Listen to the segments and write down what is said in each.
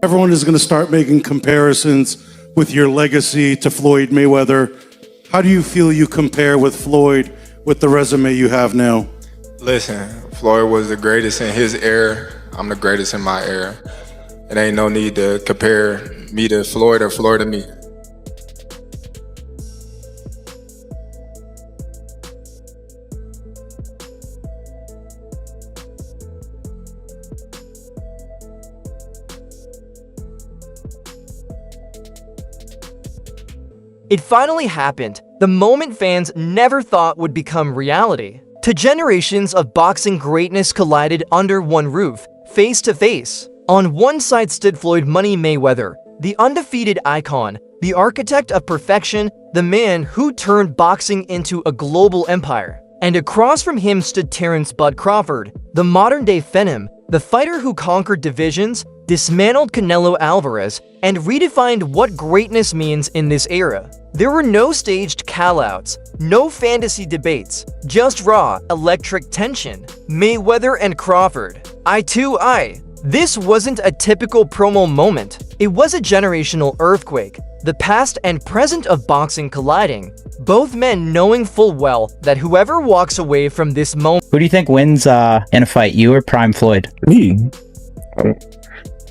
Everyone is going to start making comparisons with your legacy to Floyd Mayweather. How do you feel you compare with Floyd with the resume you have now? Listen, Floyd was the greatest in his era. I'm the greatest in my era. It ain't no need to compare me to Floyd or Floyd to me. It finally happened, the moment fans never thought would become reality. Two generations of boxing greatness collided under one roof, face to face. On one side stood Floyd "Money" Mayweather, the undefeated icon, the architect of perfection, the man who turned boxing into a global empire. And across from him stood Terence Crawford, the modern-day Phenom, the fighter who conquered divisions, dismantled Canelo Alvarez, and redefined what greatness means in this era. There were no staged call-outs, no fantasy debates, just raw, electric tension. Mayweather and Crawford, eye to eye. This wasn't a typical promo moment. It was a generational earthquake, the past and present of boxing colliding, both men knowing full well that whoever walks away from this moment... Who do you think wins in a fight, you or Prime Floyd? Me.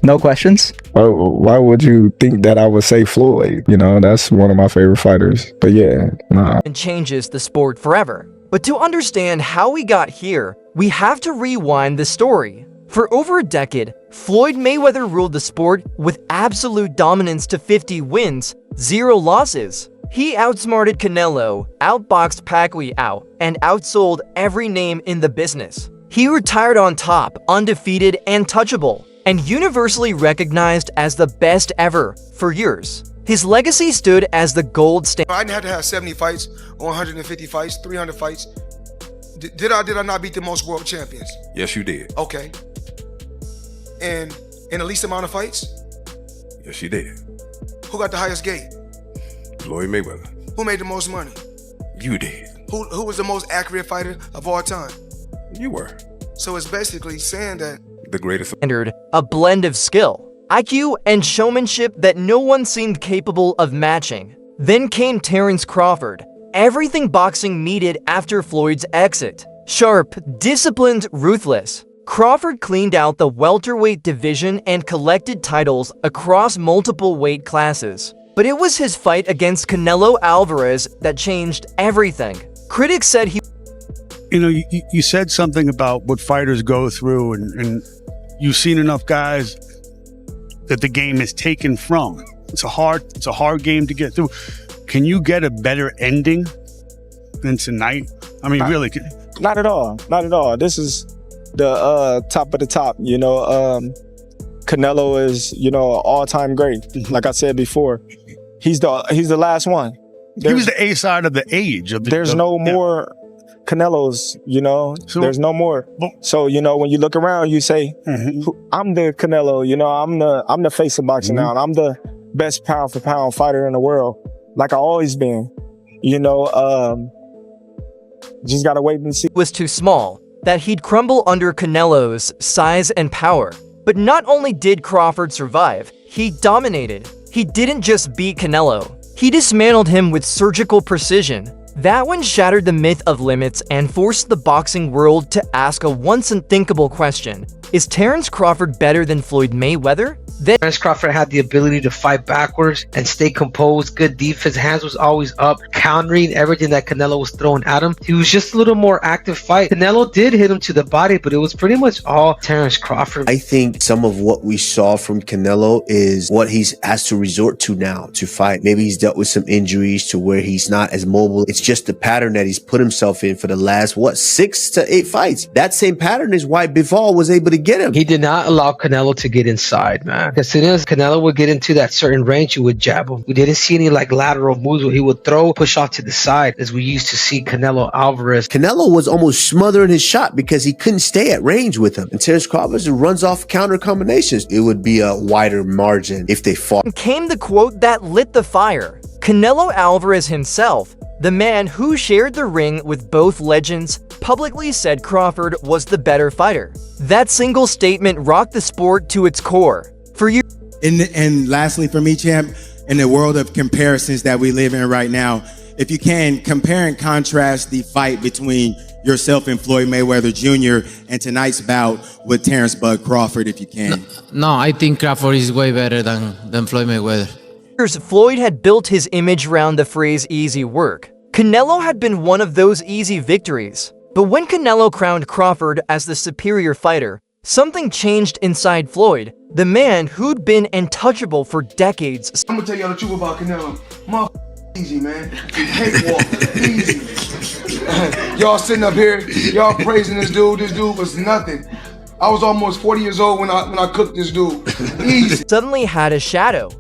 No questions? Why would you think that I would say Floyd? You know, that's one of my favorite fighters. But yeah, nah. ...and changes the sport forever. But to understand how we got here, we have to rewind the story. For over a decade, Floyd Mayweather ruled the sport with absolute dominance to 50 wins, 0 losses. He outsmarted Canelo, outboxed Pacquiao, and outsold every name in the business. He retired on top, undefeated and touchable, and universally recognized as the best ever for years. His legacy stood as the gold standard. I had to have 70 fights, 150 fights, 300 fights. Did I not beat the most world champions? Yes, you did. Okay. And in the least amount of fights? Yes, you did. Who got the highest gate? Floyd Mayweather. Who made the most money? You did. Who was the most accurate fighter of all time? You were. So it's basically saying that the greatest. A blend of skill, IQ, and showmanship that no one seemed capable of matching. Then came Terence Crawford, everything boxing needed after Floyd's exit. Sharp, disciplined, ruthless. Crawford cleaned out the welterweight division and collected titles across multiple weight classes. But it was his fight against Canelo Alvarez that changed everything. Critics said he... You know, you said something about what fighters go through, and you've seen enough guys that the game is taken from. It's a hard game to get through. Can you get a better ending than tonight? I mean, really? Not at all. Not at all. This is the top of the top. You know, Canelo is, you know, all-time great. Like I said before, he's the last one. He was the A side of the age. There's no more Canelos, you know, so, there's no more. So, you know, when you look around, you say, I'm the Canelo, you know, I'm the face of boxing now, and I'm the best pound for pound fighter in the world, like I always been, you know, just gotta wait and see. Was too small, that he'd crumble under Canelo's size and power. But not only did Crawford survive, he dominated. He didn't just beat Canelo, he dismantled him with surgical precision. That one shattered the myth of limits and forced the boxing world to ask a once unthinkable question. Is Terence Crawford better than Floyd Mayweather? Terence Crawford had the ability to fight backwards and stay composed, good defense, hands was always up, countering everything that Canelo was throwing at him. He was just a little more active fight. Canelo did hit him to the body, but it was pretty much all Terence Crawford. I think some of what we saw from Canelo is what he's has to resort to now to fight. Maybe he's dealt with some injuries to where he's not as mobile. It's just the pattern that he's put himself in for the last, 6 to 8 fights. That same pattern is why Bivol was able to get him. He did not allow Canelo to get inside, man. As soon as Canelo would get into that certain range, you would jab him. We didn't see any like lateral moves where he would throw, push off to the side, as we used to see Canelo Alvarez. Canelo was almost smothering his shot because he couldn't stay at range with him. And Terence Crawford runs off counter combinations. It would be a wider margin if they fought. Came the quote that lit the fire. Canelo Alvarez himself, the man who shared the ring with both legends, publicly said Crawford was the better fighter. That single statement rocked the sport to its core. For years, And lastly, for me, champ, in the world of comparisons that we live in right now, if you can compare and contrast the fight between yourself and Floyd Mayweather Jr. and tonight's bout with Terence "Bud" Crawford, if you can. No, I think Crawford is way better than Floyd Mayweather. Floyd had built his image around the phrase easy work. Canelo had been one of those easy victories. But when Canelo crowned Crawford as the superior fighter, something changed inside Floyd, the man who'd been untouchable for decades. I'm gonna tell y'all the truth about Canelo. Easy, man. Cakewalk, easy. Y'all sitting up here, y'all praising this dude. This dude was nothing. I was almost 40 years old when I cooked this dude. Easy. Suddenly had a shadow.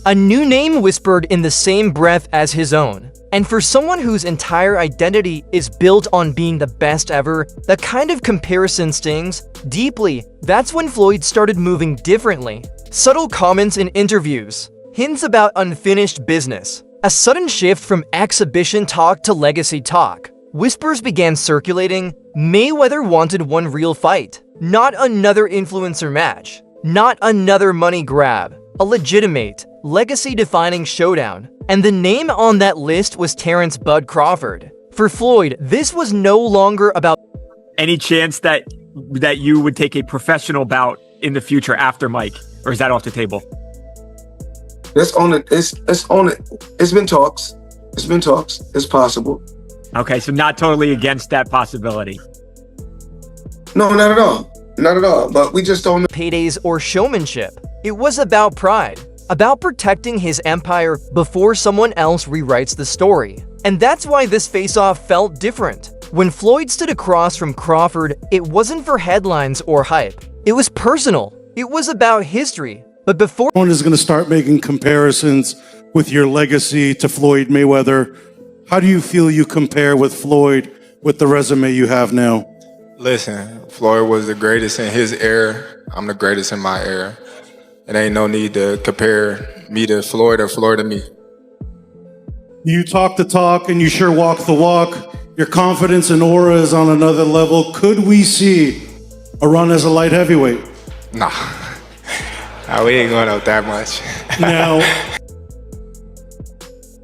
A new name whispered in the same breath as his own. And for someone whose entire identity is built on being the best ever, the kind of comparison stings deeply. That's when Floyd started moving differently. Subtle comments in interviews, hints about unfinished business, a sudden shift from exhibition talk to legacy talk. Whispers began circulating. Mayweather wanted one real fight, not another influencer match, not another money grab, a legitimate, legacy-defining showdown. And the name on that list was Terence "Bud" Crawford. For Floyd, this was no longer about any chance that you would take a professional bout in the future after Mike, or is that off the table? Let's own it. Let's own it. It's been talks. It's been talks. It's possible. Okay, so not totally against that possibility. No, not at all. Not at all. But we just don't know. Paydays or showmanship. It was about pride, about protecting his empire before someone else rewrites the story. And that's why this face-off felt different. When Floyd stood across from Crawford, it wasn't for headlines or hype. It was personal. It was about history. But before one is going to start making comparisons with your legacy to Floyd Mayweather, how do you feel you compare with Floyd with the resume you have now? Listen, Floyd was the greatest in his era. I'm the greatest in my era. It ain't no need to compare me to Floyd or Floyd to me. You talk the talk and you sure walk the walk. Your confidence and aura is on another level. Could we see a run as a light heavyweight? Nah. We ain't going out that much. Now,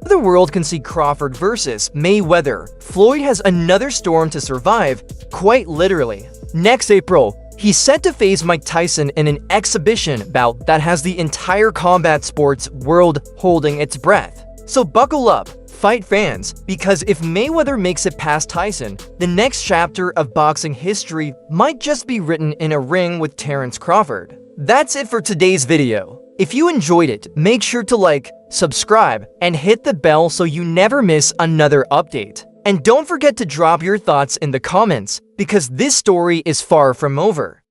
the world can see Crawford versus Mayweather, Floyd has another storm to survive, quite literally. Next April, he's set to face Mike Tyson in an exhibition bout that has the entire combat sports world holding its breath. So buckle up, fight fans, because if Mayweather makes it past Tyson, the next chapter of boxing history might just be written in a ring with Terence Crawford. That's it for today's video. If you enjoyed it, make sure to like, subscribe, and hit the bell so you never miss another update. And don't forget to drop your thoughts in the comments, because this story is far from over.